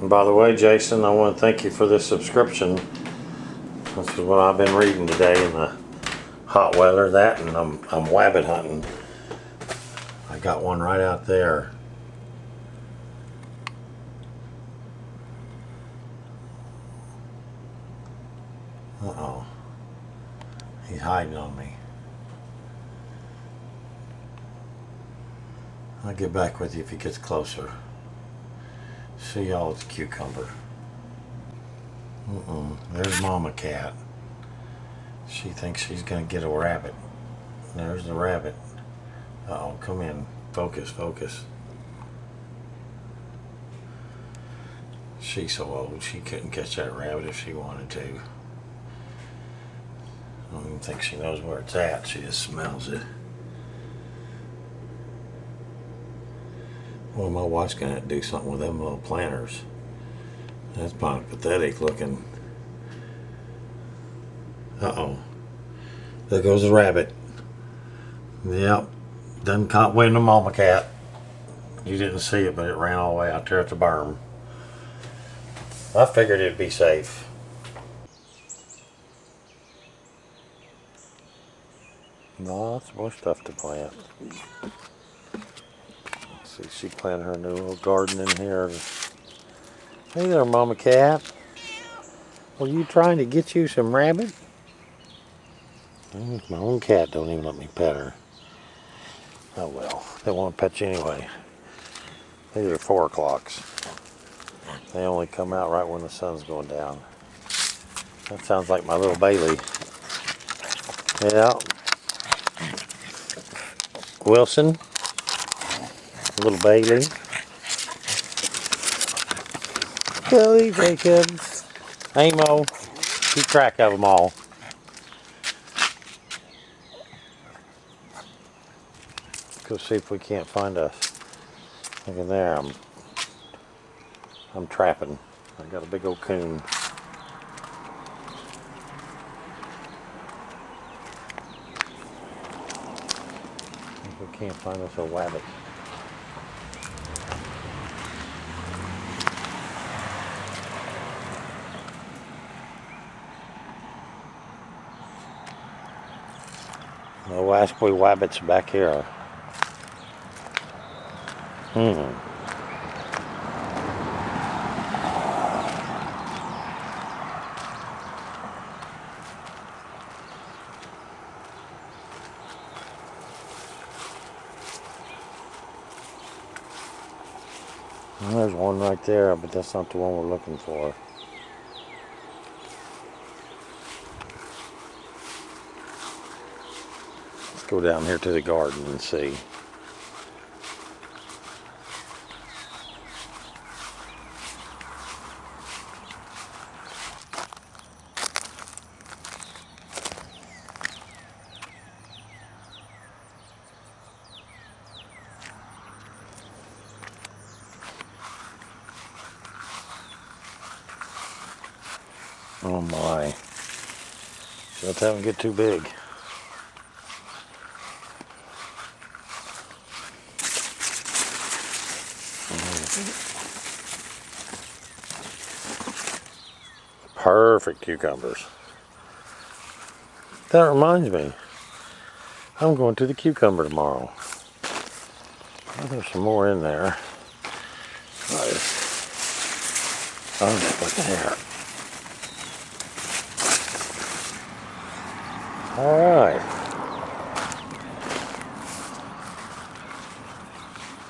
And by the way, Jason, I want to thank you for this subscription. This is what I've been reading today in the hot weather. That and I'm wabbit hunting. I got one right out there. Uh-oh. He's hiding on me. I'll get back with you if he gets closer. See y'all at the cucumber. There's Mama Cat. She thinks she's gonna get a rabbit. There's the rabbit. Uh-oh, come in. Focus, focus. She's so old, she couldn't catch that rabbit if she wanted to. I don't even think she knows where it's at. She just smells it. Well, my wife's gonna have to do something with them little planters. That's kind of pathetic looking. Uh-oh. There goes the rabbit. Yep. Done caught winning the Mama Cat. You didn't see it, but it ran all the way out there at the berm. I figured it'd be safe. Lots more stuff to plant. Let's see, she planted her new little garden in here. Hey there, Mama Cat. Were you trying to get you some rabbit? My own cat don't even let me pet her. Oh well, they won't pet you anyway. These are 4 o'clocks. They only come out right when the sun's going down. That sounds like my little Bailey. Yeah. Wilson. Little Bailey. Billy, Jacob. Amo. Keep track of them all. Go see if we can't find us. Look in there. I'm trapping. I got a big old coon. If we can't find us a wabbit. No Wascally wabbits back here. Well, there's one right there, but that's not the one we're looking for. Let's go down here to the garden and see. Oh my. Let's have them get too big. Perfect cucumbers. That reminds me. I'm going to the cucumber tomorrow. Oh, there's some more in there. Oh, look there. Alright.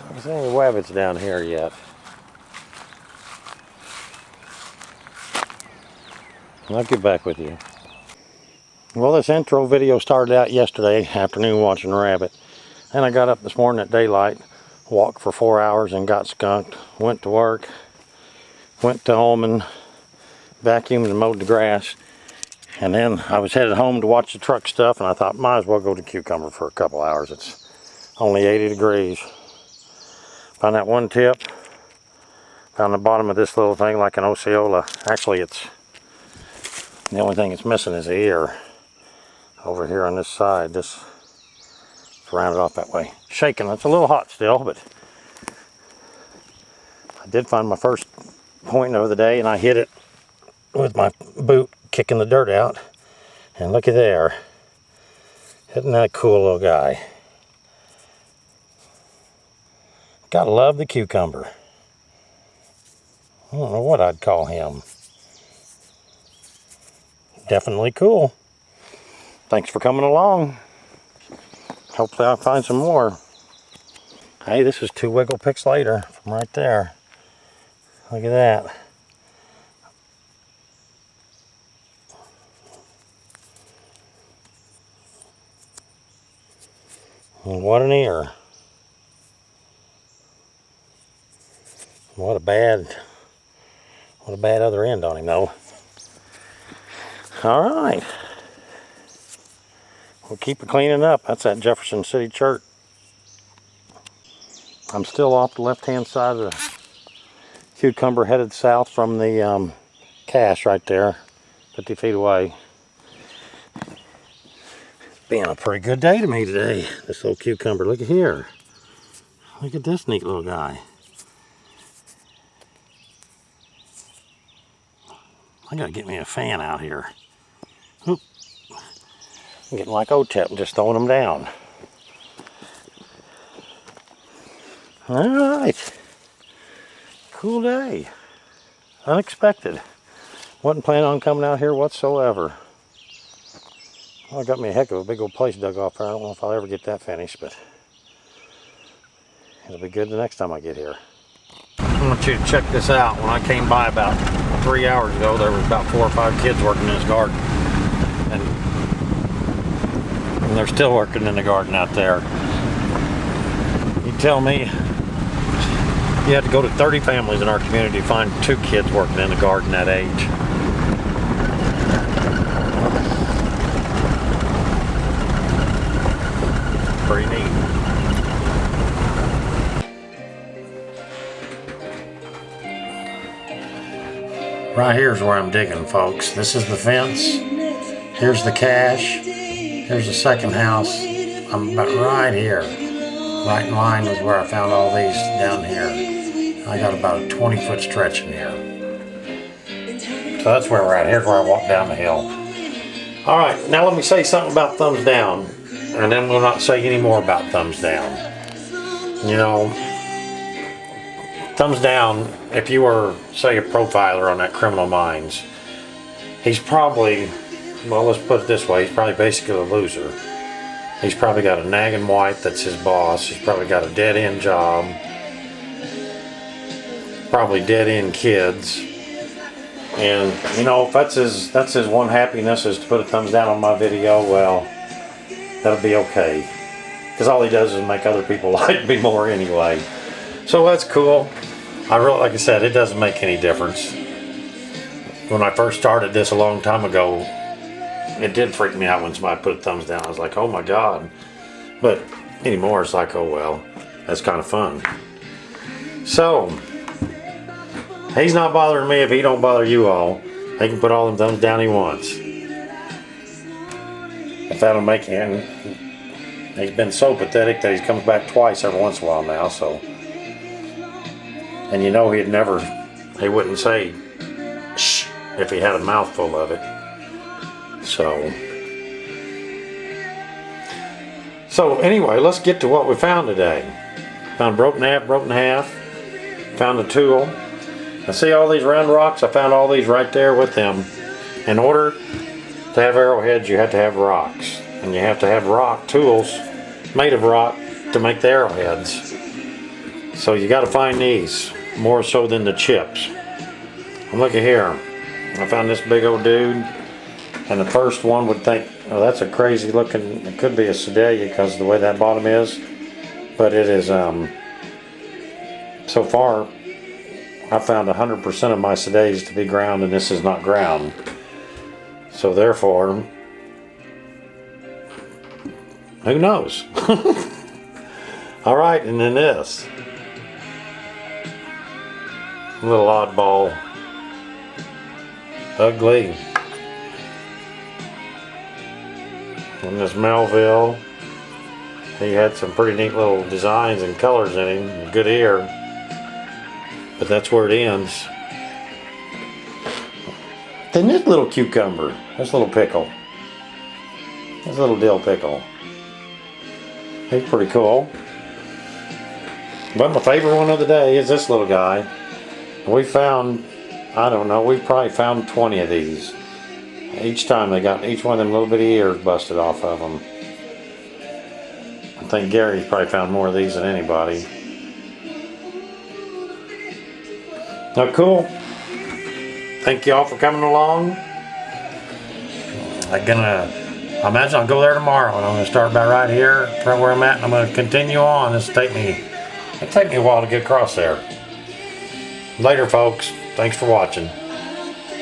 I don't see any wabbits down here yet. I'll get back with you. Well, this intro video started out yesterday afternoon watching a rabbit. And I got up this morning at daylight, walked for 4 hours and got skunked. Went to work, went to Holman, vacuumed and mowed the grass. And then I was headed home to watch the truck stuff, and I thought, might as well go to Cucumber for a couple hours. It's only 80 degrees. Found that one tip. Found the bottom of this little thing like an Osceola. Actually, it's the only thing it's missing is the ear. Over here on this side, this rounded off that way. Shaking. It's a little hot still, but I did find my first pointing over the day, and I hit it with my boot, kicking the dirt out. And looky there. Isn't that a cool little guy? Gotta love the cucumber. I don't know what I'd call him. Definitely cool. Thanks for coming along. Hopefully I'll find some more. Hey, this is 2 wiggle picks later from right there. Look at that. And what an ear. What a bad other end on him though. All right. We'll keep it cleaning up. That's that Jefferson City Church. I'm still off the left-hand side of the cucumber, headed south from the cache right there, 50 feet away. Being a pretty good day to me today. This little cucumber. Look at here. Look at this neat little guy. I gotta get me a fan out here. Oop. I'm getting like OTEP and just throwing them down. Alright. Cool day. Unexpected. Wasn't planning on coming out here whatsoever. Well, I got me a heck of a big old place dug off there. I don't know if I'll ever get that finished, but it'll be good the next time I get here. I want you to check this out. When I came by about 3 hours ago, there was about 4 or 5 kids working in this garden. And they're still working in the garden out there. You tell me you had to go to 30 families in our community to find 2 kids working in the garden that age. Pretty neat. Right here's where I'm digging, folks. This is the fence. Here's the cache. Here's the second house. I'm about right here. Right in line with where I found all these down here. I got about a 20-foot stretch in here. So that's where we're at. Here's where I walk down the hill. Alright, now let me say something about thumbs down. And then we'll not say any more about thumbs down. You know, thumbs down, if you were, say, a profiler on that Criminal Minds, he's probably, well, let's put it this way, he's probably basically a loser. He's probably got a nagging wife that's his boss. He's probably got a dead-end job. Probably dead-end kids. And, you know, if that's his one happiness is to put a thumbs down on my video, well, that'll be okay. Because all he does is make other people like me more anyway. So that's cool. Like I said, it doesn't make any difference. When I first started this a long time ago, it did freak me out when somebody put a thumbs down. I was like, oh my God. But anymore, it's like, oh well, that's kind of fun. So, he's not bothering me if he don't bother you all. He can put all them thumbs down he wants. If that'll make him, he's been so pathetic that he comes back twice every once in a while now, so. And you know he wouldn't say shh if he had a mouthful of it. So anyway, let's get to what we found today. Found broken half, found a tool. I see all these round rocks, I found all these right there with them. In order to have arrowheads, you have to have rocks. And you have to have rock tools made of rock to make the arrowheads. So you got to find these, more so than the chips. And look at here. I found this big old dude. And the first one would think, oh, that's a crazy looking, it could be a Sedalia because of the way that bottom is. But it is, so far, I found 100% of my Sedalias to be ground, and this is not ground. So therefore, who knows? Alright, and then this. A little oddball. Ugly. And this Melville, he had some pretty neat little designs and colors in him, good ear, but that's where it ends. And this little cucumber, this little pickle, this little dill pickle. He's pretty cool. But my favorite one of the day is this little guy. We found, I don't know, we probably found 20 of these. Each time they got each one of them little bitty ears busted off of them. I think Gary's probably found more of these than anybody. Now, cool. Thank y'all for coming along. I imagine I'll go there tomorrow, and I'm gonna start about right here, right where I'm at, and I'm gonna continue on. It'll take me a while to get across there. Later, folks. Thanks for watching.